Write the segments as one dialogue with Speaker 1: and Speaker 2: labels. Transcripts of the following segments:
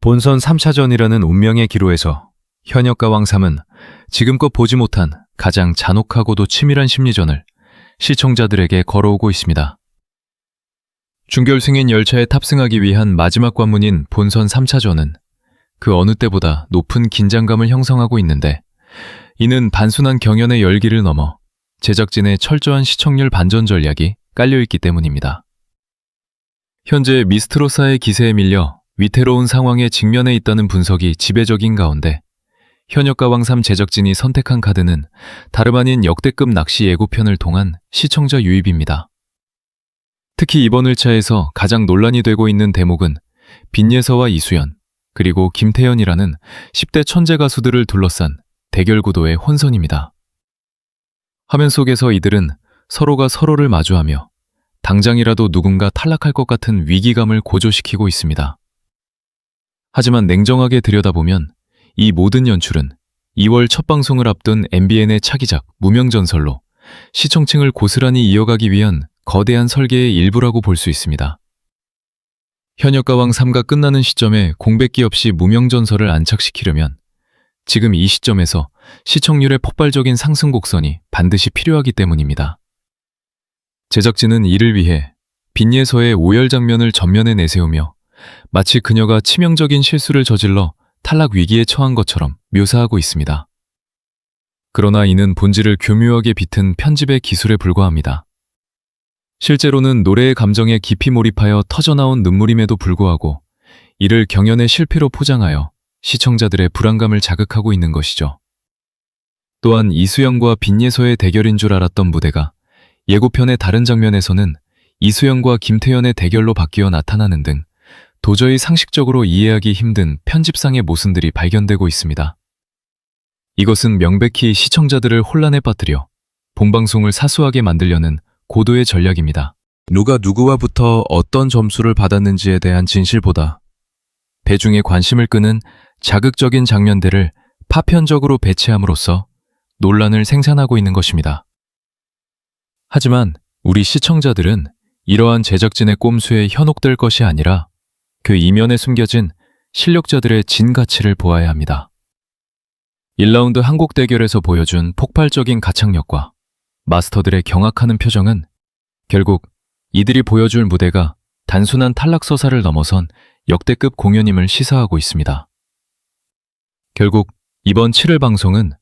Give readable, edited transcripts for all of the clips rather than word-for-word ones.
Speaker 1: 본선 3차전이라는 운명의 기로에서 현역과 왕삼은 지금껏 보지 못한 가장 잔혹하고도 치밀한 심리전을 시청자들에게 걸어오고 있습니다. 준결승인 열차에 탑승하기 위한 마지막 관문인 본선 3차전은 그 어느 때보다 높은 긴장감을 형성하고 있는데, 이는 단순한 경연의 열기를 넘어 제작진의 철저한 시청률 반전 전략이 깔려있기 때문입니다. 현재 미스트로사의 기세에 밀려 위태로운 상황에 직면해 있다는 분석이 지배적인 가운데, 현역과 왕삼 제작진이 선택한 카드는 다름 아닌 역대급 낚시 예고편을 통한 시청자 유입입니다. 특히 이번 회차에서 가장 논란이 되고 있는 대목은 빈예서와 이수연, 그리고 김태연이라는 10대 천재 가수들을 둘러싼 대결 구도의 혼선입니다. 화면 속에서 이들은 서로가 서로를 마주하며 당장이라도 누군가 탈락할 것 같은 위기감을 고조시키고 있습니다. 하지만 냉정하게 들여다보면 이 모든 연출은 2월 첫 방송을 앞둔 MBN의 차기작 무명전설로 시청층을 고스란히 이어가기 위한 거대한 설계의 일부라고 볼 수 있습니다. 현역과 왕3가 끝나는 시점에 공백기 없이 무명전설을 안착시키려면 지금 이 시점에서 시청률의 폭발적인 상승 곡선이 반드시 필요하기 때문입니다. 제작진은 이를 위해 빈예서의 오열 장면을 전면에 내세우며 마치 그녀가 치명적인 실수를 저질러 탈락 위기에 처한 것처럼 묘사하고 있습니다. 그러나 이는 본질을 교묘하게 비튼 편집의 기술에 불과합니다. 실제로는 노래의 감정에 깊이 몰입하여 터져나온 눈물임에도 불구하고 이를 경연의 실패로 포장하여 시청자들의 불안감을 자극하고 있는 것이죠. 또한 이수연과 빈예서의 대결인 줄 알았던 무대가 예고편의 다른 장면에서는 이수연과 김태연의 대결로 바뀌어 나타나는 등 도저히 상식적으로 이해하기 힘든 편집상의 모순들이 발견되고 있습니다. 이것은 명백히 시청자들을 혼란에 빠뜨려 본방송을 사수하게 만들려는 고도의 전략입니다. 누가 누구와부터 어떤 점수를 받았는지에 대한 진실보다 대중의 관심을 끄는 자극적인 장면들을 파편적으로 배치함으로써 논란을 생산하고 있는 것입니다. 하지만 우리 시청자들은 이러한 제작진의 꼼수에 현혹될 것이 아니라 그 이면에 숨겨진 실력자들의 진 가치를 보아야 합니다. 1라운드 한국 대결에서 보여준 폭발적인 가창력과 마스터들의 경악하는 표정은 결국 이들이 보여줄 무대가 단순한 탈락 서사를 넘어선 역대급 공연임을 시사하고 있습니다. 결국 이번 7월 방송은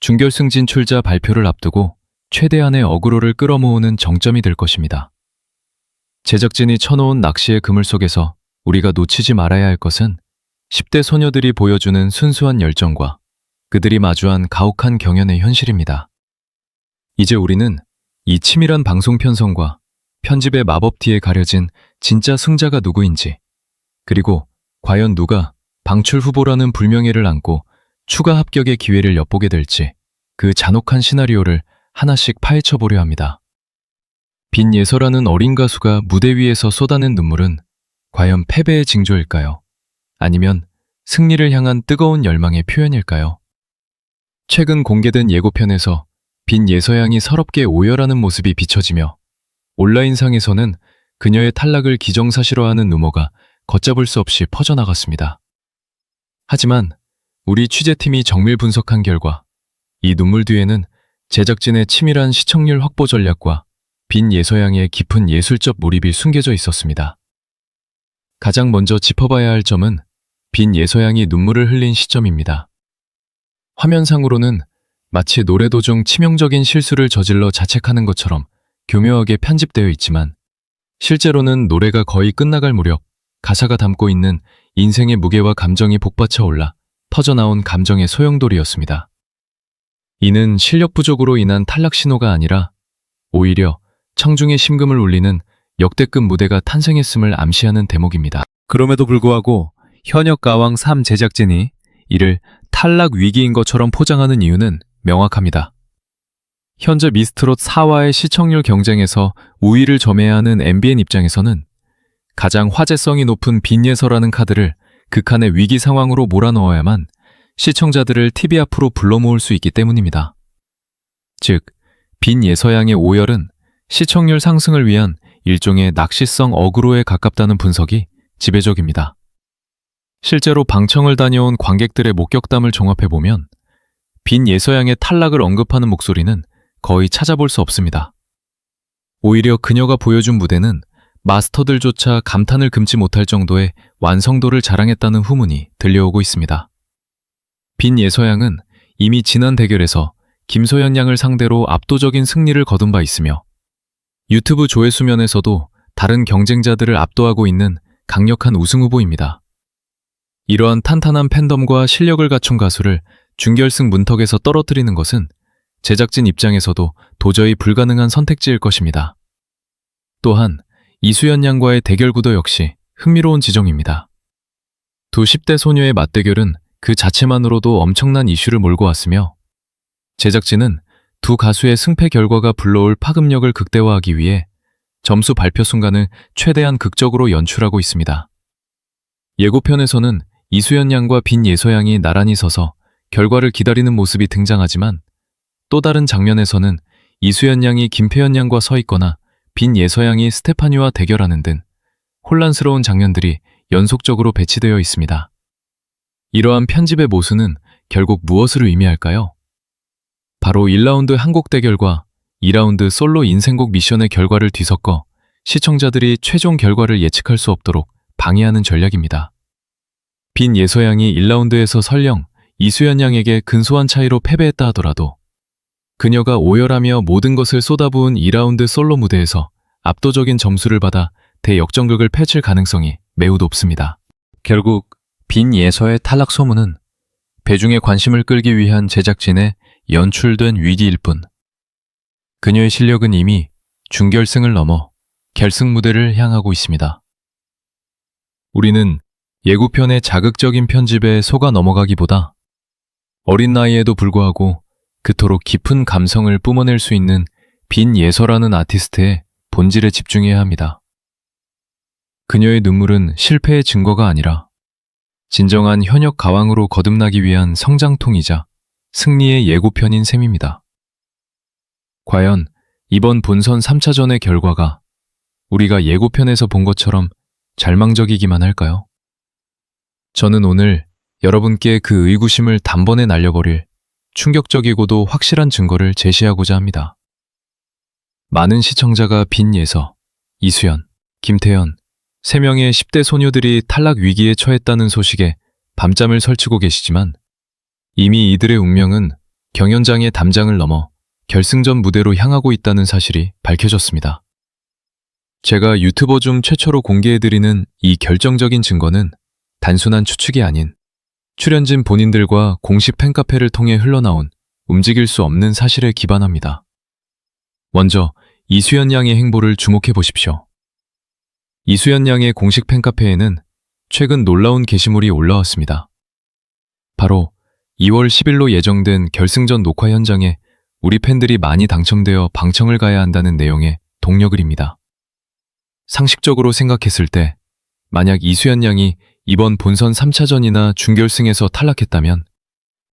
Speaker 1: 준결승 진출자 발표를 앞두고 최대한의 어그로를 끌어모으는 정점이 될 것입니다. 제작진이 쳐놓은 낚시의 그물 속에서 우리가 놓치지 말아야 할 것은 10대 소녀들이 보여주는 순수한 열정과 그들이 마주한 가혹한 경연의 현실입니다. 이제 우리는 이 치밀한 방송 편성과 편집의 마법 뒤에 가려진 진짜 승자가 누구인지, 그리고 과연 누가 방출 후보라는 불명예를 안고 추가 합격의 기회를 엿보게 될지, 그 잔혹한 시나리오를 하나씩 파헤쳐보려 합니다. 빈예서라는 어린 가수가 무대 위에서 쏟아낸 눈물은 과연 패배의 징조일까요? 아니면 승리를 향한 뜨거운 열망의 표현일까요? 최근 공개된 예고편에서 빈예서양이 서럽게 오열하는 모습이 비춰지며 온라인상에서는 그녀의 탈락을 기정사실화하는 루머가 걷잡을 수 없이 퍼져나갔습니다. 하지만 우리 취재팀이 정밀 분석한 결과 이 눈물 뒤에는 제작진의 치밀한 시청률 확보 전략과 빈예서양의 깊은 예술적 몰입이 숨겨져 있었습니다. 가장 먼저 짚어봐야 할 점은 빈예서양이 눈물을 흘린 시점입니다. 화면상으로는 마치 노래 도중 치명적인 실수를 저질러 자책하는 것처럼 교묘하게 편집되어 있지만, 실제로는 노래가 거의 끝나갈 무렵 가사가 담고 있는 인생의 무게와 감정이 복받쳐 올라 터져나온 감정의 소용돌이였습니다. 이는 실력 부족으로 인한 탈락 신호가 아니라 오히려 청중의 심금을 울리는 역대급 무대가 탄생했음을 암시하는 대목입니다. 그럼에도 불구하고 현역 가왕 3 제작진이 이를 탈락 위기인 것처럼 포장하는 이유는 명확합니다. 현재 미스트롯 4와의 시청률 경쟁에서 우위를 점해야 하는 MBN 입장에서는 가장 화제성이 높은 빈예서라는 카드를 극한의 위기 상황으로 몰아넣어야만 시청자들을 TV 앞으로 불러 모을 수 있기 때문입니다. 즉, 빈예서양의 오열은 시청률 상승을 위한 일종의 낚시성 어그로에 가깝다는 분석이 지배적입니다. 실제로 방청을 다녀온 관객들의 목격담을 종합해보면 빈 예서양의 탈락을 언급하는 목소리는 거의 찾아볼 수 없습니다. 오히려 그녀가 보여준 무대는 마스터들조차 감탄을 금치 못할 정도의 완성도를 자랑했다는 후문이 들려오고 있습니다. 빈 예서양은 이미 지난 대결에서 김소연 양을 상대로 압도적인 승리를 거둔 바 있으며 유튜브 조회수 면에서도 다른 경쟁자들을 압도하고 있는 강력한 우승 후보입니다. 이러한 탄탄한 팬덤과 실력을 갖춘 가수를 준결승 문턱에서 떨어뜨리는 것은 제작진 입장에서도 도저히 불가능한 선택지일 것입니다. 또한 이수연 양과의 대결 구도 역시 흥미로운 지점입니다. 두 10대 소녀의 맞대결은 그 자체만으로도 엄청난 이슈를 몰고 왔으며 제작진은 두 가수의 승패 결과가 불러올 파급력을 극대화하기 위해 점수 발표 순간을 최대한 극적으로 연출하고 있습니다. 예고편에서는 이수연 양과 빈 예서양이 나란히 서서 결과를 기다리는 모습이 등장하지만 또 다른 장면에서는 이수연 양이 김태현 양과 서 있거나 빈 예서양이 스테파니와 대결하는 등 혼란스러운 장면들이 연속적으로 배치되어 있습니다. 이러한 편집의 모순은 결국 무엇을 의미할까요? 바로 1라운드 한곡 대결과 2라운드 솔로 인생곡 미션의 결과를 뒤섞어 시청자들이 최종 결과를 예측할 수 없도록 방해하는 전략입니다. 빈 예서양이 1라운드에서 설령 이수연 양에게 근소한 차이로 패배했다 하더라도 그녀가 오열하며 모든 것을 쏟아부은 2라운드 솔로 무대에서 압도적인 점수를 받아 대역전극을 펼칠 가능성이 매우 높습니다. 결국 빈 예서의 탈락 소문은 배중의 관심을 끌기 위한 제작진의 연출된 위기일 뿐 그녀의 실력은 이미 준결승을 넘어 결승 무대를 향하고 있습니다. 우리는 예고편의 자극적인 편집에 속아 넘어가기보다 어린 나이에도 불구하고 그토록 깊은 감성을 뿜어낼 수 있는 빈 예서라는 아티스트의 본질에 집중해야 합니다. 그녀의 눈물은 실패의 증거가 아니라 진정한 현역 가왕으로 거듭나기 위한 성장통이자 승리의 예고편인 셈입니다. 과연 이번 본선 3차전의 결과가 우리가 예고편에서 본 것처럼 절망적이기만 할까요? 저는 오늘 여러분께 그 의구심을 단번에 날려버릴 충격적이고도 확실한 증거를 제시하고자 합니다. 많은 시청자가 빈 예서, 이수연, 김태현, 3명의 10대 소녀들이 탈락 위기에 처했다는 소식에 밤잠을 설치고 계시지만 이미 이들의 운명은 경연장의 담장을 넘어 결승전 무대로 향하고 있다는 사실이 밝혀졌습니다. 제가 유튜버 중 최초로 공개해드리는 이 결정적인 증거는 단순한 추측이 아닌 출연진 본인들과 공식 팬카페를 통해 흘러나온 움직일 수 없는 사실에 기반합니다. 먼저 이수연 양의 행보를 주목해 보십시오. 이수연 양의 공식 팬카페에는 최근 놀라운 게시물이 올라왔습니다. 바로 2월 10일로 예정된 결승전 녹화 현장에 우리 팬들이 많이 당첨되어 방청을 가야 한다는 내용의 동료글입니다. 상식적으로 생각했을 때 만약 이수연 양이 이번 본선 3차전이나 준결승에서 탈락했다면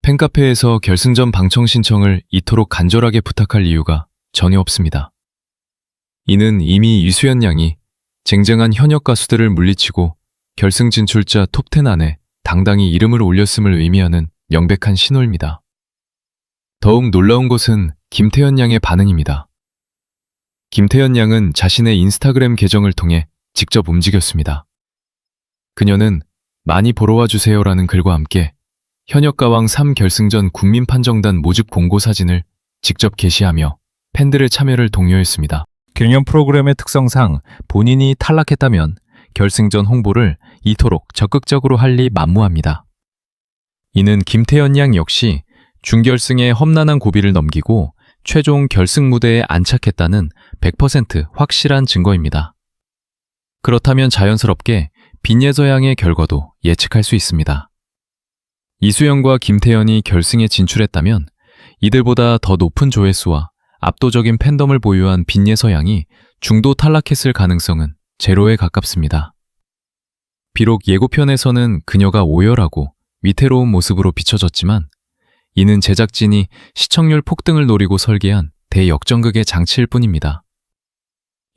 Speaker 1: 팬카페에서 결승전 방청 신청을 이토록 간절하게 부탁할 이유가 전혀 없습니다. 이는 이미 이수연 양이 쟁쟁한 현역 가수들을 물리치고 결승 진출자 톱10 안에 당당히 이름을 올렸음을 의미하는 명백한 신호입니다. 더욱 놀라운 것은 김태현 양의 반응입니다. 김태현 양은 자신의 인스타그램 계정을 통해 직접 움직였습니다. 그녀는 많이 보러 와주세요라는 글과 함께 현역가왕 3결승전 국민판정단 모집 공고 사진을 직접 게시하며 팬들의 참여를 독려했습니다. 경연 프로그램의 특성상 본인이 탈락했다면 결승전 홍보를 이토록 적극적으로 할 리 만무합니다. 이는 김태현 양 역시 준결승의 험난한 고비를 넘기고 최종 결승 무대에 안착했다는 100% 확실한 증거입니다. 그렇다면 자연스럽게 빈 예서 양의 결과도 예측할 수 있습니다. 이수연과 김태현이 결승에 진출했다면 이들보다 더 높은 조회수와 압도적인 팬덤을 보유한 빈 예서 양이 중도 탈락했을 가능성은 제로에 가깝습니다. 비록 예고편에서는 그녀가 오열하고 위태로운 모습으로 비춰졌지만 이는 제작진이 시청률 폭등을 노리고 설계한 대역전극의 장치일 뿐입니다.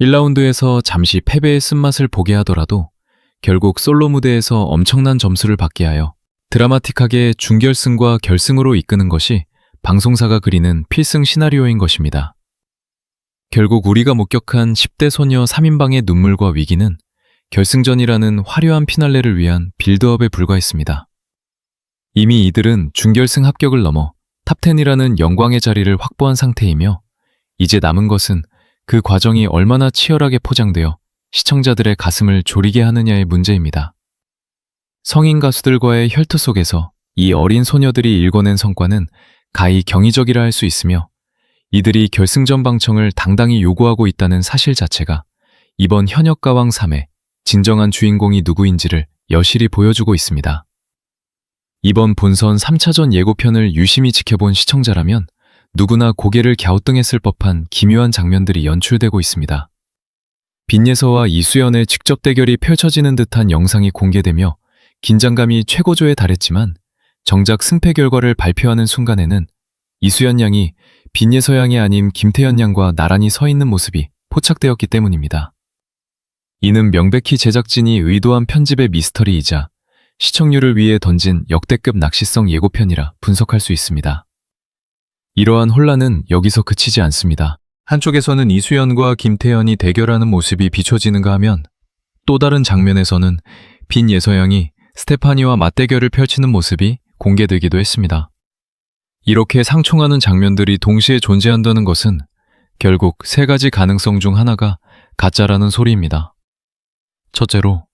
Speaker 1: 1라운드에서 잠시 패배의 쓴맛을 보게 하더라도 결국 솔로 무대에서 엄청난 점수를 받게 하여 드라마틱하게 준결승과 결승으로 이끄는 것이 방송사가 그리는 필승 시나리오인 것입니다. 결국 우리가 목격한 10대 소녀 3인방의 눈물과 위기는 결승전이라는 화려한 피날레를 위한 빌드업에 불과했습니다. 이미 이들은 준결승 합격을 넘어 탑10이라는 영광의 자리를 확보한 상태이며 이제 남은 것은 그 과정이 얼마나 치열하게 포장되어 시청자들의 가슴을 졸이게 하느냐의 문제입니다. 성인 가수들과의 혈투 속에서 이 어린 소녀들이 일궈낸 성과는 가히 경이적이라 할 수 있으며 이들이 결승전 방청을 당당히 요구하고 있다는 사실 자체가 이번 현역가왕 3의 진정한 주인공이 누구인지를 여실히 보여주고 있습니다. 이번 본선 3차전 예고편을 유심히 지켜본 시청자라면 누구나 고개를 갸우뚱했을 법한 기묘한 장면들이 연출되고 있습니다. 빈예서와 이수연의 직접 대결이 펼쳐지는 듯한 영상이 공개되며 긴장감이 최고조에 달했지만 정작 승패 결과를 발표하는 순간에는 이수연 양이 빈예서 양이 아닌 김태현 양과 나란히 서 있는 모습이 포착되었기 때문입니다. 이는 명백히 제작진이 의도한 편집의 미스터리이자 시청률을 위해 던진 역대급 낚시성 예고편이라 분석할 수 있습니다. 이러한 혼란은 여기서 그치지 않습니다. 한쪽에서는 이수연과 김태현이 대결하는 모습이 비춰지는가 하면 또 다른 장면에서는 빈예서 양이 스테파니와 맞대결을 펼치는 모습이 공개되기도 했습니다. 이렇게 상충하는 장면들이 동시에 존재한다는 것은 결국 세 가지 가능성 중 하나가 가짜라는 소리입니다. 첫째로,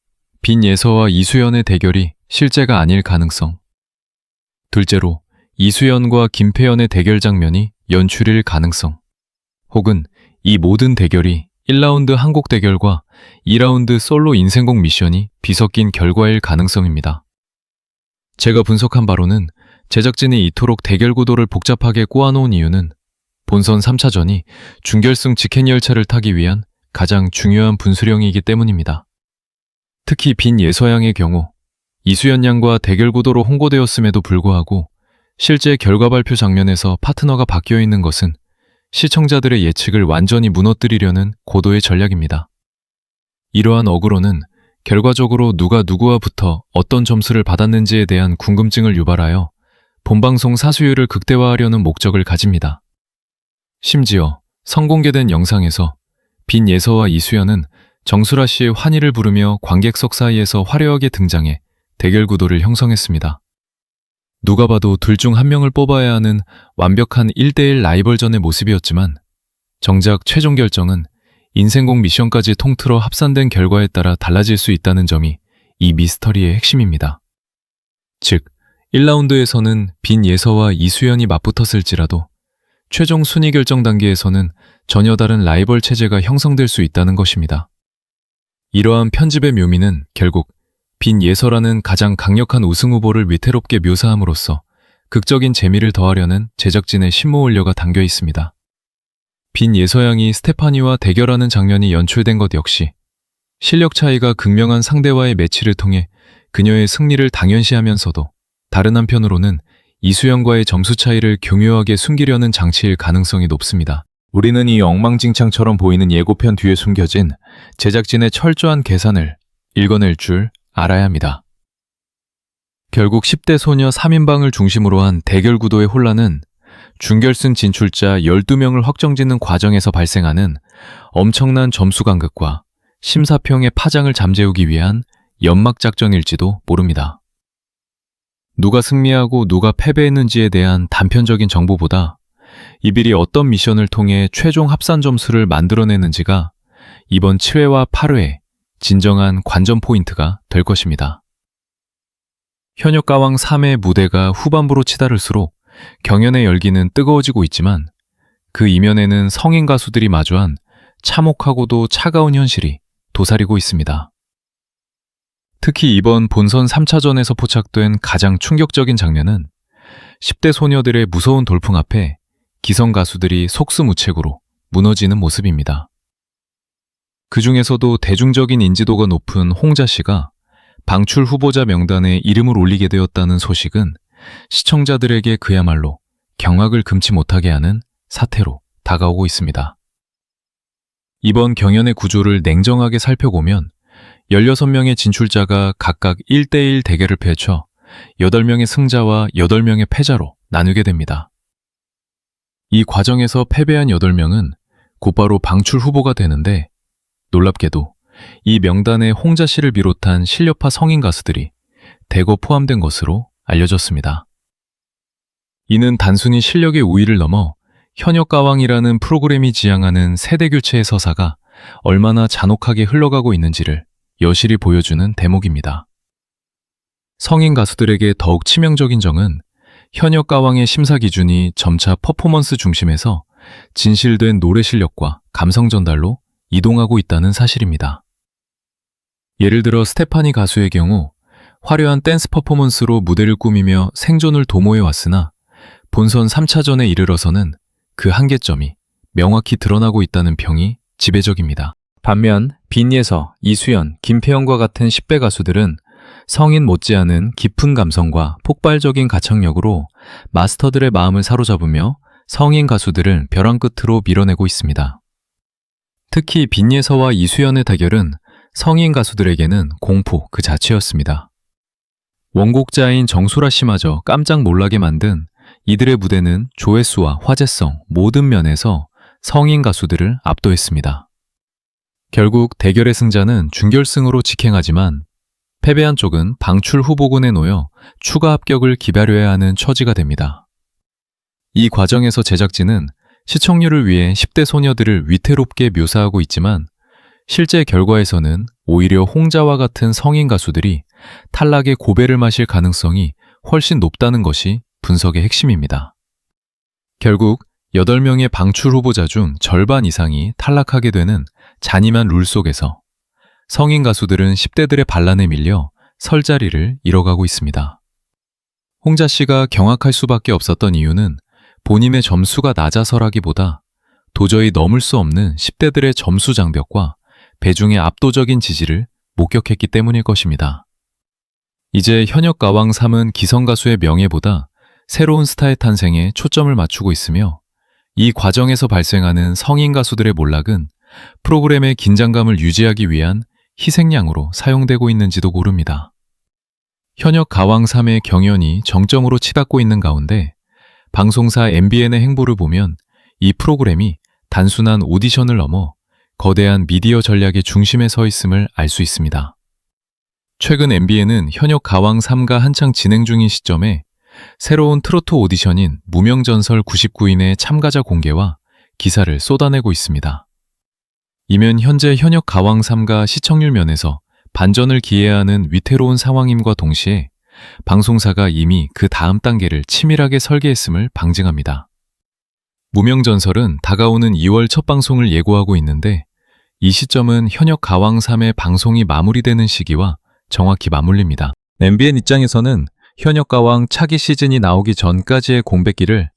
Speaker 1: 빈예서와 이수연의 대결이 실제가 아닐 가능성. 둘째로, 이수연과 김태현의 대결 장면이 연출일 가능성. 혹은 이 모든 대결이 1라운드 한곡 대결과 2라운드 솔로 인생곡 미션이 뒤섞인 결과일 가능성입니다. 제가 분석한 바로는 제작진이 이토록 대결 구도를 복잡하게 꼬아놓은 이유는 본선 3차전이 준결승 직행 열차를 타기 위한 가장 중요한 분수령이기 때문입니다. 특히 빈예서 양의 경우 이수연 양과 대결 구도로 홍보되었음에도 불구하고 실제 결과 발표 장면에서 파트너가 바뀌어 있는 것은 시청자들의 예측을 완전히 무너뜨리려는 고도의 전략입니다. 이러한 어그로는 결과적으로 누가 누구와 붙어 어떤 점수를 받았는지에 대한 궁금증을 유발하여 본방송 사수율을 극대화하려는 목적을 가집니다. 심지어 선공개된 영상에서 빈예서와 이수연은 정수라 씨의 환희를 부르며 관객석 사이에서 화려하게 등장해 대결 구도를 형성했습니다. 누가 봐도 둘 중 한 명을 뽑아야 하는 완벽한 1대1 라이벌전의 모습이었지만 정작 최종 결정은 인생곡 미션까지 통틀어 합산된 결과에 따라 달라질 수 있다는 점이 이 미스터리의 핵심입니다. 즉, 1라운드에서는 빈예서와 이수연이 맞붙었을지라도 최종 순위 결정 단계에서는 전혀 다른 라이벌 체제가 형성될 수 있다는 것입니다. 이러한 편집의 묘미는 결국 빈예서라는 가장 강력한 우승 후보를 위태롭게 묘사함으로써 극적인 재미를 더하려는 제작진의 심모 원료가 담겨 있습니다. 빈예서 양이 스테파니와 대결하는 장면이 연출된 것 역시 실력 차이가 극명한 상대와의 매치를 통해 그녀의 승리를 당연시하면서도 다른 한편으로는 이수연과의 점수 차이를 교묘하게 숨기려는 장치일 가능성이 높습니다. 우리는 이 엉망진창처럼 보이는 예고편 뒤에 숨겨진 제작진의 철저한 계산을 읽어낼 줄 알아야 합니다. 결국 10대 소녀 3인방을 중심으로 한 대결 구도의 혼란은 준결승 진출자 12명을 확정짓는 과정에서 발생하는 엄청난 점수 간극과 심사평의 파장을 잠재우기 위한 연막작전일지도 모릅니다. 누가 승리하고 누가 패배했는지에 대한 단편적인 정보보다 이들이 어떤 미션을 통해 최종 합산 점수를 만들어내는지가 이번 7회와 8회의 진정한 관전 포인트가 될 것입니다. 현역가왕 3회 무대가 후반부로 치달을수록 경연의 열기는 뜨거워지고 있지만 그 이면에는 성인 가수들이 마주한 참혹하고도 차가운 현실이 도사리고 있습니다. 특히 이번 본선 3차전에서 포착된 가장 충격적인 장면은 10대 소녀들의 무서운 돌풍 앞에 기성 가수들이 속수무책으로 무너지는 모습입니다. 그 중에서도 대중적인 인지도가 높은 홍자 씨가 방출 후보자 명단에 이름을 올리게 되었다는 소식은 시청자들에게 그야말로 경악을 금치 못하게 하는 사태로 다가오고 있습니다. 이번 경연의 구조를 냉정하게 살펴보면 16명의 진출자가 각각 1대1 대결을 펼쳐 8명의 승자와 8명의 패자로 나누게 됩니다. 이 과정에서 패배한 8명은 곧바로 방출 후보가 되는데, 놀랍게도 이 명단에 홍자 씨를 비롯한 실력파 성인 가수들이 대거 포함된 것으로 알려졌습니다. 이는 단순히 실력의 우위를 넘어 현역가왕이라는 프로그램이 지향하는 세대교체의 서사가 얼마나 잔혹하게 흘러가고 있는지를 여실히 보여주는 대목입니다. 성인 가수들에게 더욱 치명적인 점은 현역가왕의 심사 기준이 점차 퍼포먼스 중심에서 진실된 노래 실력과 감성 전달로 이동하고 있다는 사실입니다. 예를 들어 스테파니 가수의 경우 화려한 댄스 퍼포먼스로 무대를 꾸미며 생존을 도모해 왔으나 본선 3차전에 이르러서는 그 한계점이 명확히 드러나고 있다는 평이 지배적입니다. 반면 빈예서, 이수연, 김태형과 같은 10대 가수들은 성인 못지않은 깊은 감성과 폭발적인 가창력으로 마스터들의 마음을 사로잡으며 성인 가수들을 벼랑 끝으로 밀어내고 있습니다. 특히 빈예서와 이수연의 대결은 성인 가수들에게는 공포 그 자체였습니다. 원곡자인 정수라 씨마저 깜짝 놀라게 만든 이들의 무대는 조회수와 화제성 모든 면에서 성인 가수들을 압도했습니다. 결국 대결의 승자는 준결승으로 직행하지만 패배한 쪽은 방출 후보군에 놓여 추가 합격을 기다려야 하는 처지가 됩니다. 이 과정에서 제작진은 시청률을 위해 10대 소녀들을 위태롭게 묘사하고 있지만 실제 결과에서는 오히려 홍자와 같은 성인 가수들이 탈락의 고배를 마실 가능성이 훨씬 높다는 것이 분석의 핵심입니다. 결국 8명의 방출 후보자 중 절반 이상이 탈락하게 되는 잔인한 룰 속에서 성인 가수들은 10대들의 반란에 밀려 설 자리를 잃어가고 있습니다. 홍자 씨가 경악할 수밖에 없었던 이유는 본인의 점수가 낮아서라기보다 도저히 넘을 수 없는 10대들의 점수 장벽과 배중의 압도적인 지지를 목격했기 때문일 것입니다. 이제 현역 가왕 3은 기성 가수의 명예보다 새로운 스타의 탄생에 초점을 맞추고 있으며 이 과정에서 발생하는 성인 가수들의 몰락은 프로그램의 긴장감을 유지하기 위한 희생양으로 사용되고 있는지도 모릅니다. 현역 가왕 3의 경연이 정점으로 치닫고 있는 가운데 방송사 MBN의 행보를 보면 이 프로그램이 단순한 오디션을 넘어 거대한 미디어 전략의 중심에 서 있음을 알 수 있습니다. 최근 MBN은 현역 가왕 3가 한창 진행 중인 시점에 새로운 트로트 오디션인 무명전설 99인의 참가자 공개와 기사를 쏟아내고 있습니다. 이면 현재 현역 가왕 3가 시청률 면에서 반전을 기해야 하는 위태로운 상황임과 동시에 방송사가 이미 그 다음 단계를 치밀하게 설계했음을 방증합니다. 무명전설은 다가오는 2월 첫 방송을 예고하고 있는데 이 시점은 현역 가왕 3의 방송이 마무리되는 시기와 정확히 맞물립니다. MBN 입장에서는 현역 가왕 차기 시즌이 나오기 전까지의 공백기를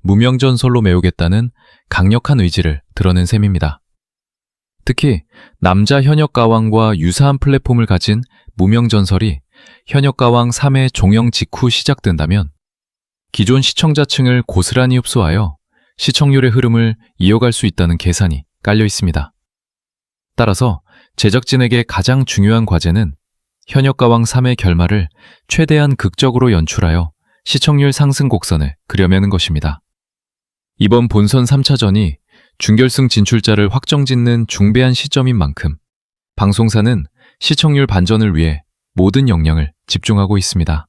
Speaker 1: 무명전설로 메우겠다는 강력한 의지를 드러낸 셈입니다. 특히 남자 현역 가왕과 유사한 플랫폼을 가진 무명전설이 현역 가왕 3회 종영 직후 시작된다면 기존 시청자층을 고스란히 흡수하여 시청률의 흐름을 이어갈 수 있다는 계산이 깔려 있습니다. 따라서 제작진에게 가장 중요한 과제는 현역 가왕 3의 결말을 최대한 극적으로 연출하여 시청률 상승 곡선을 그려내는 것입니다. 이번 본선 3차전이 준결승 진출자를 확정짓는 중대한 시점인 만큼 방송사는 시청률 반전을 위해 모든 역량을 집중하고 있습니다.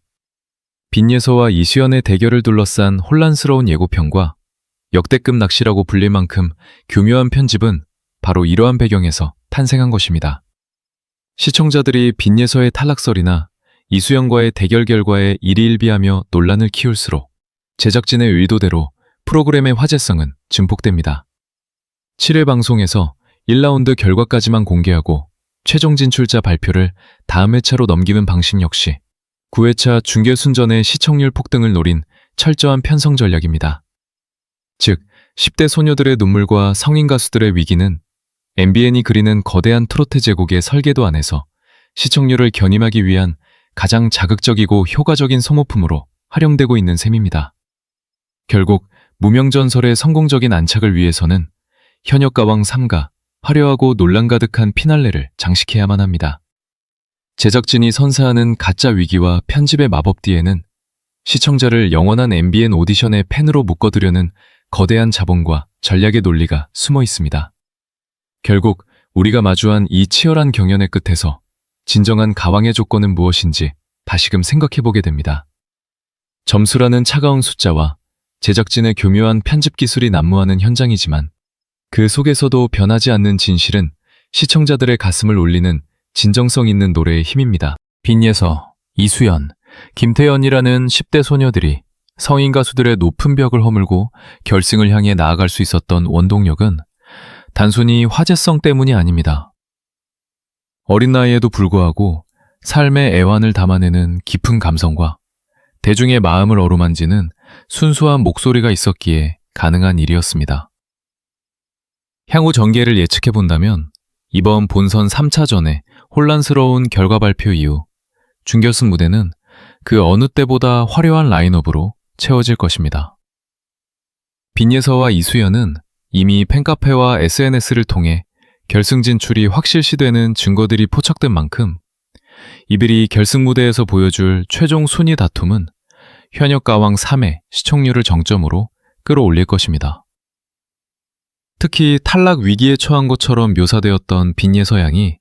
Speaker 1: 빈예서와 이수연의 대결을 둘러싼 혼란스러운 예고편과 역대급 낚시라고 불릴 만큼 교묘한 편집은 바로 이러한 배경에서 탄생한 것입니다. 시청자들이 빈예서의 탈락설이나 이수연과의 대결 결과에 일희일비하며 논란을 키울수록 제작진의 의도대로 프로그램의 화제성은 증폭됩니다. 7회 방송에서 1라운드 결과까지만 공개하고 최종 진출자 발표를 다음 회차로 넘기는 방식 역시 9회차 중결순전의 시청률 폭등을 노린 철저한 편성 전략입니다. 즉, 10대 소녀들의 눈물과 성인 가수들의 위기는 MBN이 그리는 거대한 트로트 제국의 설계도 안에서 시청률을 견인하기 위한 가장 자극적이고 효과적인 소모품으로 활용되고 있는 셈입니다. 결국 무명전설의 성공적인 안착을 위해서는 현역 가왕 3가 화려하고 논란 가득한 피날레를 장식해야만 합니다. 제작진이 선사하는 가짜 위기와 편집의 마법 뒤에는 시청자를 영원한 MBN 오디션의 팬으로 묶어두려는 거대한 자본과 전략의 논리가 숨어 있습니다. 결국 우리가 마주한 이 치열한 경연의 끝에서 진정한 가왕의 조건은 무엇인지 다시금 생각해보게 됩니다. 점수라는 차가운 숫자와 제작진의 교묘한 편집 기술이 난무하는 현장이지만 그 속에서도 변하지 않는 진실은 시청자들의 가슴을 울리는 진정성 있는 노래의 힘입니다. 빈예서, 이수연, 김태연이라는 10대 소녀들이 성인 가수들의 높은 벽을 허물고 결승을 향해 나아갈 수 있었던 원동력은 단순히 화제성 때문이 아닙니다. 어린 나이에도 불구하고 삶의 애환을 담아내는 깊은 감성과 대중의 마음을 어루만지는 순수한 목소리가 있었기에 가능한 일이었습니다. 향후 전개를 예측해본다면 이번 본선 3차전의 혼란스러운 결과 발표 이후 준결승 무대는 그 어느 때보다 화려한 라인업으로 채워질 것입니다. 빈예서와 이수연은 이미 팬카페와 SNS를 통해 결승 진출이 확실시되는 증거들이 포착된 만큼 이들이 결승 무대에서 보여줄 최종 순위 다툼은 현역 가왕 3의 시청률을 정점으로 끌어올릴 것입니다. 특히 탈락 위기에 처한 것처럼 묘사되었던 빈예서 양이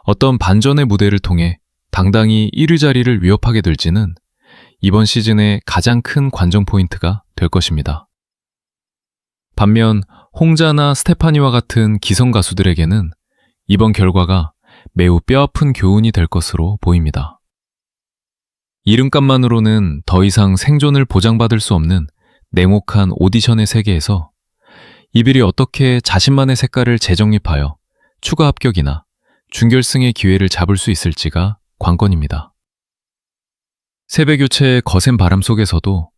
Speaker 1: 어떤 반전의 무대를 통해 당당히 1위 자리를 위협하게 될지는 이번 시즌의 가장 큰 관전 포인트가 될 것입니다. 반면 홍자나 스테파니와 같은 기성 가수들에게는 이번 결과가 매우 뼈아픈 교훈이 될 것으로 보입니다. 이름값만으로는 더 이상 생존을 보장받을 수 없는 냉혹한 오디션의 세계에서 이들이 어떻게 자신만의 색깔을 재정립하여 추가 합격이나 준결승의 기회를 잡을 수 있을지가 관건입니다. 세대교체의 거센 바람 속에서도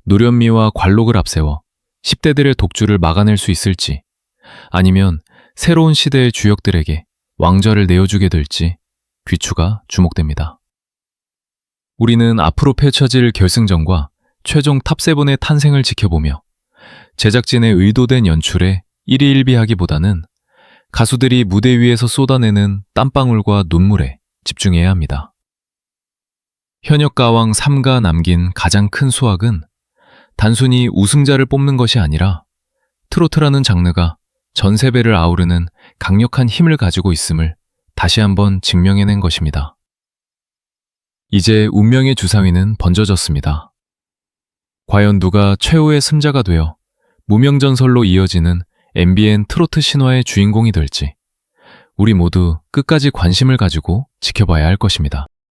Speaker 1: 노련미와 관록을 앞세워 10대들의 독주를 막아낼 수 있을지, 아니면 새로운 시대의 주역들에게 왕좌를 내어주게 될지 귀추가 주목됩니다. 우리는 앞으로 펼쳐질 결승전과 최종 탑7의 탄생을 지켜보며 제작진의 의도된 연출에 일희일비하기보다는 가수들이 무대 위에서 쏟아내는 땀방울과 눈물에 집중해야 합니다. 현역 가왕 3가 남긴 가장 큰 수확은 단순히 우승자를 뽑는 것이 아니라 트로트라는 장르가 전 세배를 아우르는 강력한 힘을 가지고 있음을 다시 한번 증명해낸 것입니다. 이제 운명의 주사위는 번져졌습니다. 과연 누가 최후의 승자가 되어 무명전설로 이어지는 MBN 트로트 신화의 주인공이 될지 우리 모두 끝까지 관심을 가지고 지켜봐야 할 것입니다.